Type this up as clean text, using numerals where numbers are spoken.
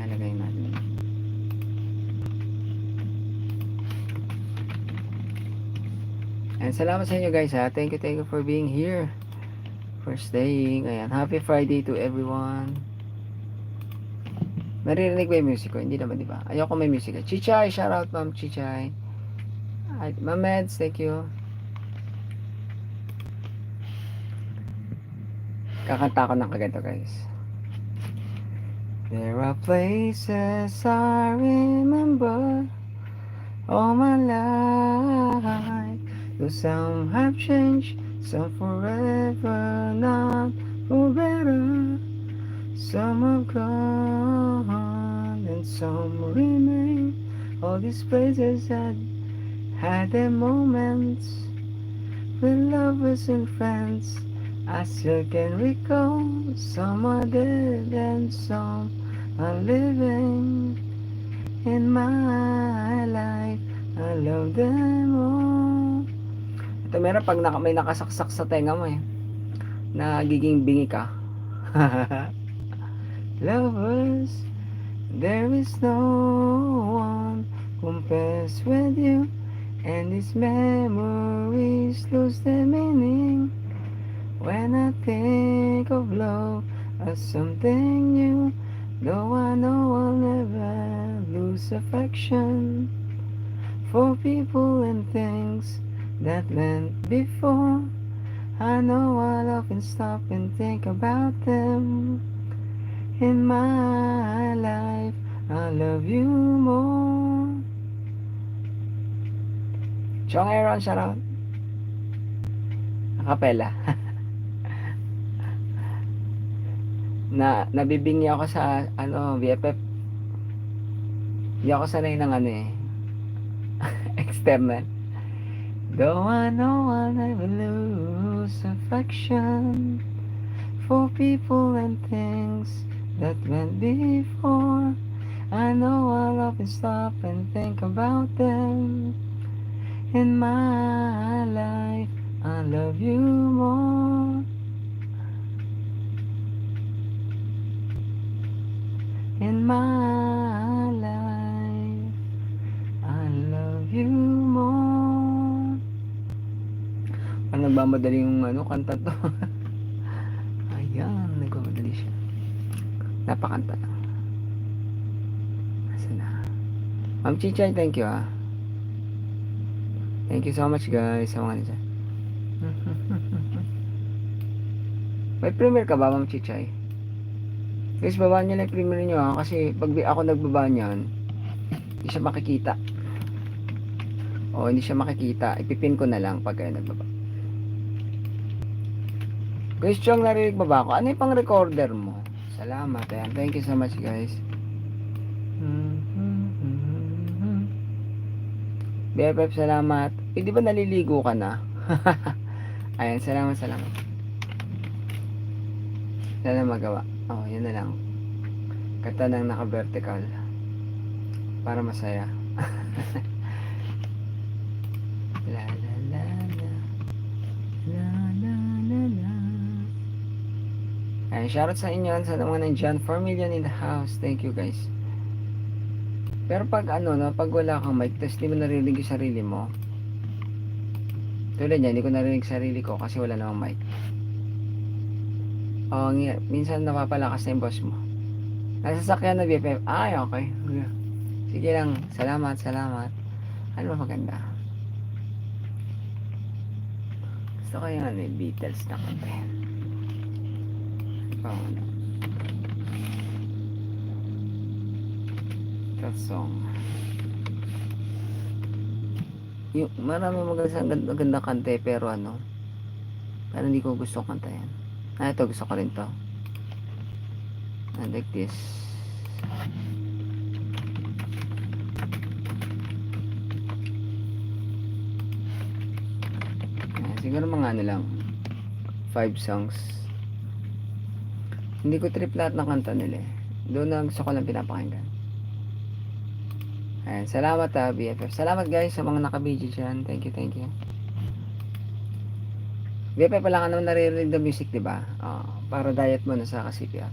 Lalagay natin. And salamat sa inyo guys ha. Thank you for being here. For staying. Ayan. Happy Friday to everyone. Naririnig ba yung music ko? Hindi naman, di ba? Ayoko may music. Chichay, shout out ma'am Chichay. Ma'am Meds, thank you. Kakanta ko ng kaganto guys. There are places I remember all my life. Though some have changed, some forever, not for better. Some have gone and some remain. All these places that had their moments with lovers and friends. I still can recall. Some are dead and some are living in my life. I love them all. Ito meron pag may nakasaksak sa tenga mo nagiging bingi ka. Lovers, there is no one compares with you, and these memories lose their meaning when I think of love as something new. Though I know I'll never lose affection for people and things that went before. I know I'll often stop and think about them. In my life, I love you more. Chong Aaron, shout out. Acapella. Nabibingi ako sa BFF. Hindi ako sanay ng external. Though I know I'll never lose affection for people and things that went before. I know I'll often stop and think about them. In my life, I love you more. In my life, I love you more. Nagmamadali yung kanta to. Ayan, nagmamadali siya. Napakanta lang. Asan na? Ma'am Chichay, thank you Thank you so much guys sa mga nisa. May premiere ka ba Ma'am Chichay? Guys, babaan nyo lang yung premiere nyo kasi pag ako nagbaba nyan, hindi siya makikita. Hindi siya makikita. Ipipin ko na lang pag kayo nagbaba. Guys, Chong, narinig ba ako? Ano yung pang recorder mo? Salamat. Ayan. Thank you so much guys. BFF, salamat. Di ba naliligo ka na? Ayan, salamat. Sana magawa. Yan na lang. Kata ng naka-vertical. Para masaya. La la la la. La la la la. Ayan, shoutout sa inyo. Sa mga nandyan. 4 million in the house. Thank you guys. Pero pag pag wala kang mic, tapos di mo narinig yung sarili mo. Tulad niya, hindi ko narinig sarili ko kasi wala namang mic. Minsan napapalakas na yung boss mo. Nasasakyan na BFF. Ay, okay. Sige lang. Salamat. Ano ba maganda? Gusto ko yung Beatles na kanta. That song. Yung marami maganda kanta pero parang hindi ko gusto kanta yan. Ito gusto ko rin to. I like this. Siguro mga lang 5 songs. Hindi ko trip lahat ng kanta nila Doon na gusto ko lang pinapakinggan. Ayan, salamat BFF. Salamat guys sa mga nakabidyo dyan. Thank you. BFF pala ka naman naririnig na music, diba? Para diet mo na sa CPR.